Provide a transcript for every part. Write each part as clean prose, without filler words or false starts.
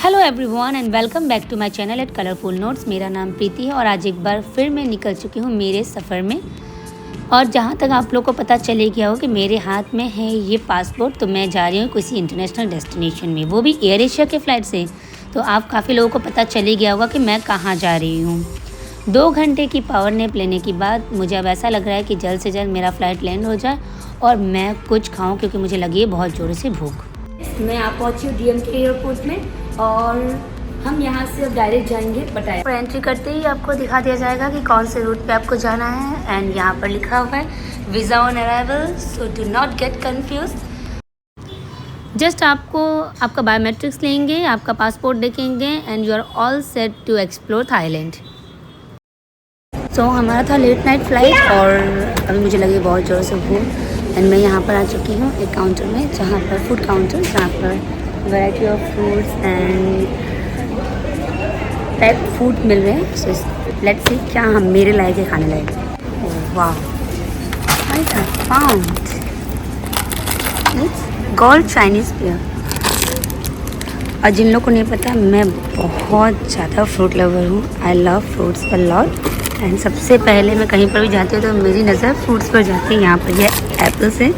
Hello everyone and welcome back to my channel at colourful notes. मेरा नाम प्रीति है और आज एक बार फिर मैं निकल चुकी हूँ मेरे सफ़र में। और जहाँ तक आप लोग को पता चले गया हो कि मेरे हाथ में है ये पासपोर्ट, तो मैं जा रही हूँ किसी इंटरनेशनल डेस्टिनेशन में, वो भी एयर एशिया के फ़्लाइट से। तो आप काफ़ी लोगों को पता चले गया होगा कि मैं कहाँ जा रही हूँ। 2 घंटे की पावर नैप लेने के बाद मुझे अब ऐसा लग रहा है कि जल्द से जल्द मेरा फ़्लाइट लैंड हो जाए और मैं कुछ खाऊँ, क्योंकि मुझे लगी है बहुत ज़ोर से भूख। मैं आ पहुँची हूँ DMK एयरपोर्ट में और हम यहाँ से अब डायरेक्ट जाएंगे पटाया। और एंट्री करते ही आपको दिखा दिया जाएगा कि कौन से रूट पे आपको जाना है। एंड यहाँ पर लिखा हुआ है visa on arrival, so do not get confuse. Just आपको आपका बायोमेट्रिक्स लेंगे, आपका पासपोर्ट देखेंगे and you are all set to explore Thailand. So हमारा था लेट नाइट फ्लाइट और अभी मुझे लगी बहुत ज़ोर से भूख। एंड मैं यहाँ पर आ चुकी हूँ एक काउंटर में, जहाँ पर फूड काउंटर, जहाँ पर variety of foods and packed food मिल रहे हैं। सो लेट्स सी क्या हम मेरे लायक है खाने लायक। वाह, फाउंड इट्स गोल्ड चाइनीज़ पियर। और जिन लोगों को नहीं पता, मैं बहुत ज़्यादा फ्रूट लवर हूँ। I love fruits a lot. And सबसे पहले मैं कहीं पर भी जाती हूँ तो मेरी नज़र फ्रूट्स पर जाती है। यहाँ पर ये एप्पल्स है।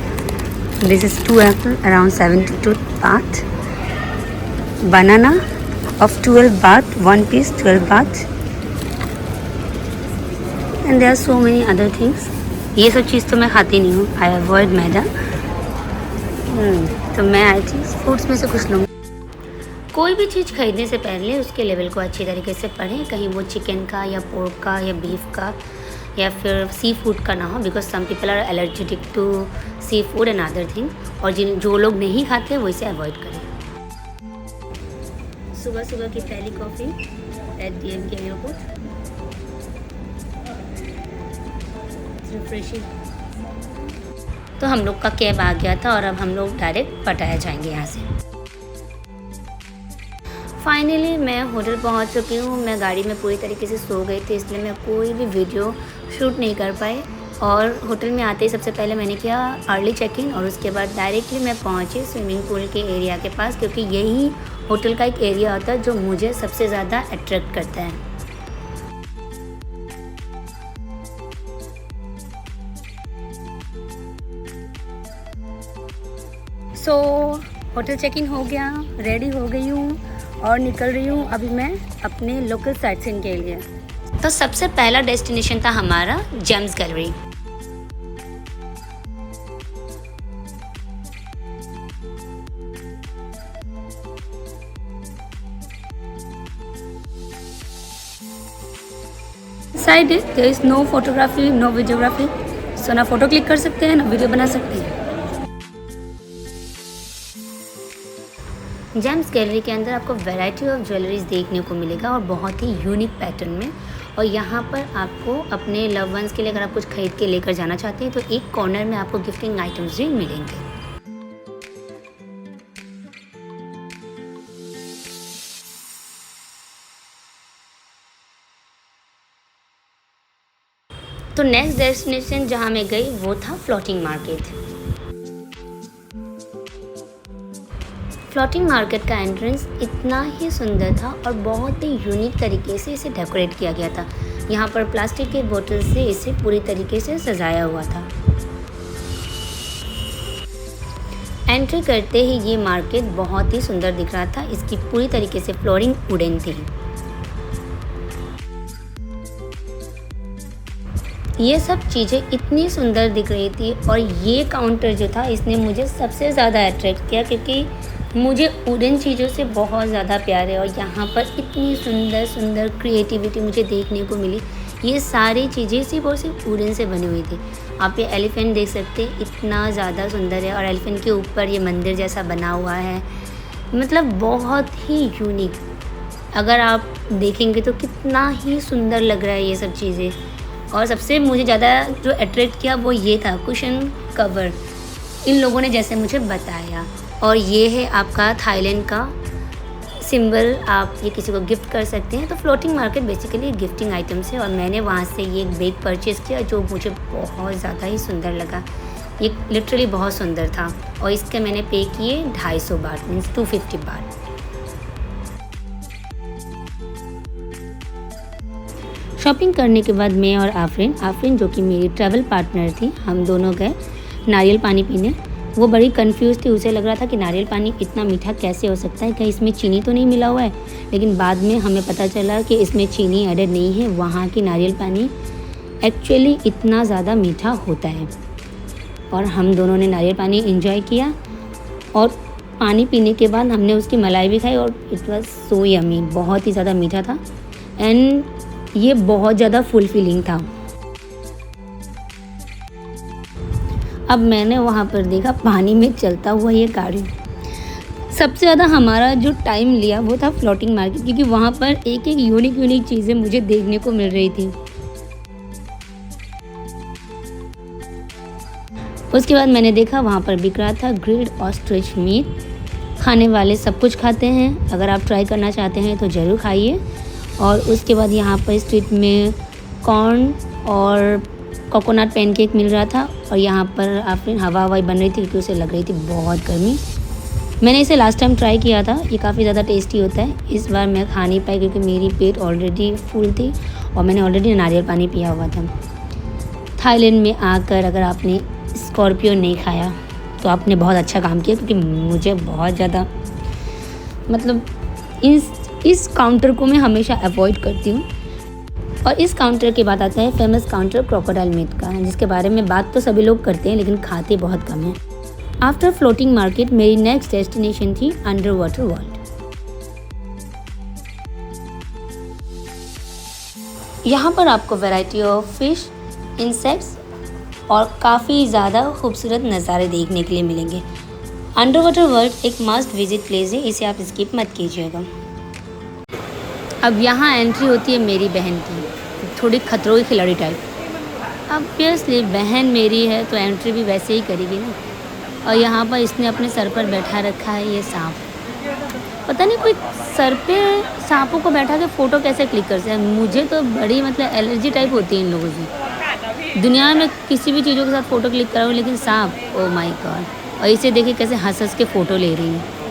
This is 2 Apple around 72 bath. Banana of 12 baht, 1 piece 12 baht, and there are so many other things. ये सब चीज़ तो मैं खाती नहीं हूँ, आई अवॉइड मैदा। तो मैं आई थी फूड्स में से कुछ लूँगी। कोई भी चीज़ खरीदने से पहले उसके लेवल को अच्छी तरीके से पढ़ें, कहीं वो चिकन का या पोर्क का या बीफ का या फिर सी फूड का ना हो, because some people are allergetic to sea food and other thing. और जो लोग नहीं खाते वो इसे अवॉइड करें। सुबह सुबह की पहली coffee at DMK airport, refreshing. तो हम लोग का कैब आ गया था और अब हम लोग डायरेक्ट पटाया जाएंगे यहाँ से। फाइनली मैं होटल पहुँच चुकी हूँ। मैं गाड़ी में पूरी तरीके से सो गई थी, इसलिए मैं कोई भी वीडियो शूट नहीं कर पाई। और होटल में आते ही सबसे पहले मैंने किया अर्ली चेक इन और उसके बाद डायरेक्टली मैं पहुँची स्विमिंग पूल के एरिया के पास, क्योंकि यही होटल का एक एरिया होता है जो मुझे सबसे ज़्यादा अट्रैक्ट करता है। सो होटल चेक इन हो गया, रेडी हो गई हूँ और निकल रही हूँ अभी मैं अपने लोकल साइट सीइंग के लिए। तो सबसे पहला डेस्टिनेशन था हमारा Gems Gallery. Side there is no photography, no videography. So ना फोटो क्लिक कर सकते हैं ना वीडियो बना सकते हैं। जेम्स गैलरी के अंदर आपको वैरायटी ऑफ ज्वेलरीज देखने को मिलेगा और बहुत ही यूनिक पैटर्न में। और यहाँ पर आपको अपने लव वंस के लिए अगर आप कुछ खरीद के लेकर जाना चाहते हैं तो एक कॉर्नर में आपको गिफ्टिंग आइटम्स भी मिलेंगे। तो नेक्स्ट डेस्टिनेशन जहाँ मैं गई वो था फ्लोटिंग मार्केट। फ्लोटिंग मार्केट का एंट्रेंस इतना ही सुंदर था और बहुत ही यूनिक तरीके से इसे डेकोरेट किया गया था। यहाँ पर प्लास्टिक के बोतल से इसे पूरी तरीके से सजाया हुआ था। एंट्री करते ही ये मार्केट बहुत ही सुंदर दिख रहा था। इसकी पूरी तरीके से फ्लोरिंग वुडन थी। ये सब चीज़ें इतनी सुंदर दिख रही थी और ये काउंटर जो था इसने मुझे सबसे ज़्यादा अट्रैक्ट किया, क्योंकि मुझे वुडन चीज़ों से बहुत ज़्यादा प्यार है। और यहाँ पर इतनी सुंदर सुंदर क्रिएटिविटी मुझे देखने को मिली। ये सारी चीज़ें सिर्फ और सिर्फ वुडन से बनी हुई थी। आप ये एलिफेंट देख सकते हैं, इतना ज़्यादा सुंदर है। और एलिफेंट के ऊपर ये मंदिर जैसा बना हुआ है, मतलब बहुत ही यूनिक। अगर आप देखेंगे तो कितना ही सुंदर लग रहा है ये सब चीज़ें। और सबसे मुझे ज़्यादा जो अट्रैक्ट किया वो ये था कुशन कवर, इन लोगों ने जैसे मुझे बताया। और ये है आपका थाईलैंड का सिंबल, आप ये किसी को गिफ्ट कर सकते हैं। तो floating market basically gifting items है। और मैंने वहाँ से ये एक बैग परचेज़ किया जो मुझे बहुत ज़्यादा ही सुंदर लगा। ये लिटरली बहुत सुंदर था और इसके मैंने पे किए 250 बात, मीन्स 250 बात। शॉपिंग करने के बाद मैं और आफरीन जो कि मेरी ट्रैवल पार्टनर थी, हम दोनों गए नारियल पानी पीने। वो बड़ी कंफ्यूज थी, उसे लग रहा था कि नारियल पानी इतना मीठा कैसे हो सकता है, कहीं इसमें चीनी तो नहीं मिला हुआ है। लेकिन बाद में हमें पता चला कि इसमें चीनी एडेड नहीं है, वहाँ की नारियल पानी एक्चुअली इतना ज़्यादा मीठा होता है। और हम दोनों ने नारियल पानी एंजॉय किया और पानी पीने के बाद हमने उसकी मलाई भी खाई और इट वाज सो यमी, बहुत ही ज़्यादा मीठा था एंड ये बहुत ज़्यादा फुलफिलिंग था। अब मैंने वहाँ पर देखा पानी में चलता हुआ ये गाड़ी। सबसे ज़्यादा हमारा जो टाइम लिया वो था फ्लोटिंग मार्केट, क्योंकि वहाँ पर एक एक यूनिक चीज़ें मुझे देखने को मिल रही थी। उसके बाद मैंने देखा वहाँ पर बिक रहा था ग्रिल्ड ऑस्ट्रिच मीट। खाने वाले सब कुछ खाते हैं, अगर आप ट्राई करना चाहते हैं तो ज़रूर खाइए। और उसके बाद यहाँ पर स्ट्रीट में कॉर्न और कोकोनट पैनकेक मिल रहा था और यहाँ पर आफरीन हवा बन रही थी क्योंकि उसे लग रही थी बहुत गर्मी। मैंने इसे लास्ट टाइम ट्राई किया था, ये काफ़ी ज़्यादा टेस्टी होता है। इस बार मैं खा नहीं पाई क्योंकि मेरी पेट ऑलरेडी फुल थी और मैंने ऑलरेडी नारियल पानी पिया हुआ था। थाईलैंड में आकर अगर आपने स्कॉर्पियो नहीं खाया तो आपने बहुत अच्छा काम किया, क्योंकि मुझे बहुत ज़्यादा मतलब इस काउंटर को मैं हमेशा अवॉइड करती हूँ। और इस काउंटर के बाद आता है फेमस काउंटर क्रोकोडाइल मीट का, जिसके बारे में बात तो सभी लोग करते हैं लेकिन खाते बहुत कम हैं। आफ्टर फ्लोटिंग मार्केट मेरी नेक्स्ट डेस्टिनेशन थी अंडर वाटर वर्ल्ड। यहाँ पर आपको वैरायटी ऑफ फिश, इंसेक्ट्स और काफ़ी ज़्यादा खूबसूरत नज़ारे देखने के लिए मिलेंगे। अंडर वाटर वर्ल्ड एक मस्ट विजिट प्लेस है, इसे आप स्किप मत कीजिएगा। अब यहाँ एंट्री होती है मेरी बहन की, थोड़ी खतरों की खिलाड़ी टाइप। ऑब्वियसली बहन मेरी है तो एंट्री भी वैसे ही करेगी ना। और यहाँ पर इसने अपने सर पर बैठा रखा है ये सांप। पता नहीं कोई सर पे सांपों को बैठा के फ़ोटो कैसे क्लिक कर सकता है। मुझे तो बड़ी मतलब एलर्जी टाइप होती है इन लोगों से। दुनिया में किसी भी चीज़ों के साथ फ़ोटो क्लिक कराऊँ लेकिन सांप, ओ माय गॉड। और इसे देखिए कैसे हंस के फ़ोटो ले रही है।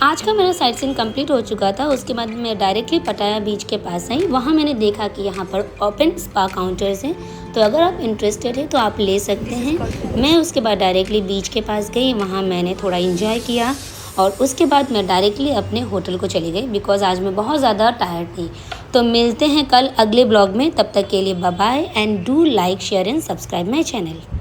आज का मेरा साइट सीन कंप्लीट हो चुका था। उसके बाद मैं डायरेक्टली पटाया बीच के पास आई। वहाँ मैंने देखा कि यहाँ पर ओपन स्पा काउंटर्स हैं, तो अगर आप इंटरेस्टेड हैं तो आप ले सकते हैं। मैं उसके बाद डायरेक्टली बीच के पास गई, वहाँ मैंने थोड़ा इंजॉय किया और उसके बाद मैं डायरेक्टली अपने होटल को चली गई बिकॉज़ आज मैं बहुत ज़्यादा टायर्ड थी। तो मिलते हैं कल अगले ब्लॉग में, तब तक के लिए bye bye and do like share and subscribe my channel.